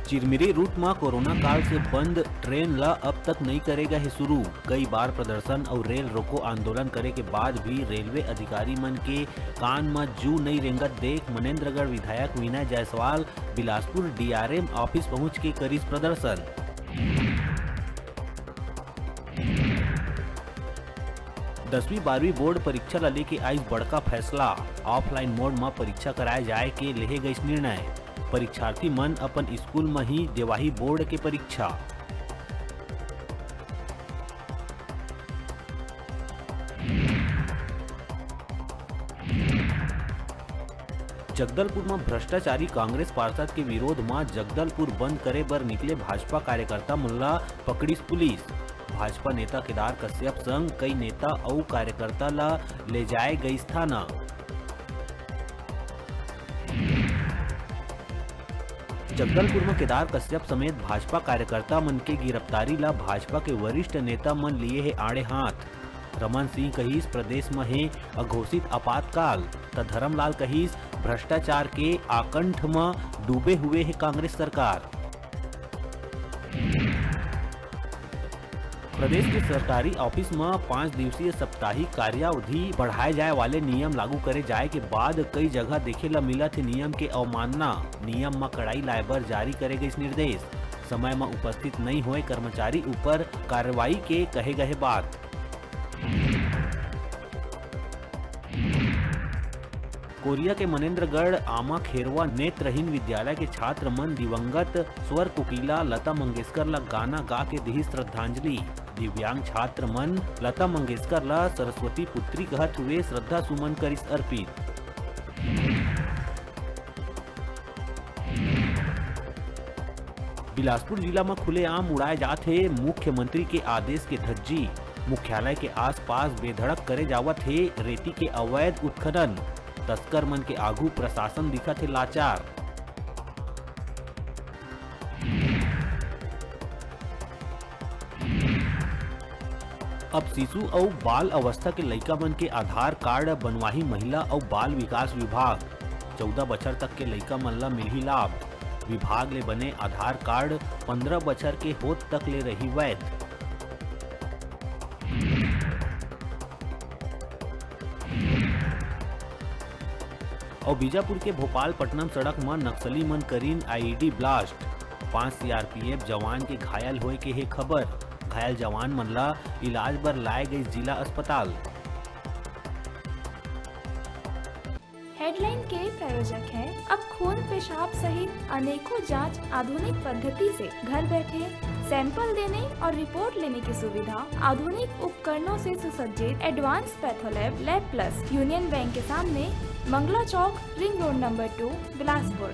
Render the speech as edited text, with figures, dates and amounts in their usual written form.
Chirmiri root में corona काल से बंद ट्रेन ला अब तक नहीं करेगा है शुरू। कई बार प्रदर्शन और रेल रोको आंदोलन करे के बाद भी रेलवे अधिकारी मन के कान में जू नहीं रेंगत देख मनेन्द्रगढ़ विधायक विनय जायसवाल बिलासपुर डीआरएम ऑफिस पहुंच के करीस प्रदर्शन। 10वीं-12वीं बोर्ड परीक्षा ला लेके आइस बड़का फैसला। ऑफलाइन मोड में परीक्षा कराए जाए के लेहे गइस निर्णय। परीक्षार्थी मन अपन स्कूल में ही देवाही बोर्ड के परीक्षा। जगदलपुर में भ्रष्टाचारी कांग्रेस पार्षद के विरोध में जगदलपुर बंद करे बर निकले भाजपा कार्यकर्ता मुल्ला पकड़ीस पुलिस। भाजपा नेता केदार कश्यप संग कई नेता और कार्यकर्ता ला ले जाए गई थाना। जगदलपुर में केदार कश्यप समेत भाजपा कार्यकर्ता मन के गिरफ्तारी ला भाजपा के वरिष्ठ नेता मन लिए है आड़े हाथ। रमन सिंह कहिस प्रदेश में है अघोषित आपातकाल, त धर्मलाल कहिस भ्रष्टाचार के आकंठ में डूबे हुए है कांग्रेस सरकार। प्रदेश के सरकारी ऑफिस में 5 दिवसीय साप्ताहिक कार्यावधि बढ़ाए जाए वाले नियम लागू करे जाए के बाद कई जगह देखे ला मिला थे नियम के अवमानना। नियम में कड़ाई लाए बर जारी करे गए निर्देश। समय में उपस्थित नहीं हुए कर्मचारी ऊपर कार्रवाई के कहे गए बात। कोरिया के मनेन्द्रगढ़ आमा खेरवा नेत्रहीन विद्यालय के छात्र मन दिवंगत स्वर कोकिला लता मंगेशकर ला गाना गा के दी श्रद्धांजलि। दिव्यांग छात्र मन लता मंगेशकर ला सरस्वती पुत्री कहत हुए श्रद्धा सुमन करिस अर्पित। बिलासपुर जिला में खुलेआम उड़ाए जाते मुख्यमंत्री के आदेश के धज्जी। मुख्यालय के आसपास बेधड़क करे जावत है रेती के अवैध उत्खनन। तस्कर मन के आगू प्रशासन दिखत है लाचार। अब शिशु और बाल अवस्था के लइका मन के आधार कार्ड बनवाही महिला और बाल विकास विभाग। 14 बछर तक के लइका मन ला मिलही लाभ। विभाग ले बने आधार कार्ड 15 बछर के होत तक ले रही वैध। और बीजापुर के भोपाल-पटनम सड़क में नक्सली मन करीन आईईडी ब्लास्ट। 5 सीआरपीएफ जवान के घायल होए के है खबर। घायल जवान मन ला इलाज बर लाए गए जिला अस्पताल। हेडलाइन के प्रायोजक हैं अब खून पेशाब सहित अनेकों जांच आधुनिक पद्धति से घर बैठे सैंपल देने और रिपोर्ट लेने की सुविधा। आधुनिक उपकरणों से सुसज्जित advance patholab lab plus union bank के सामने, मंगला चौक, रिंग रोड नंबर 2, बिलासपुर।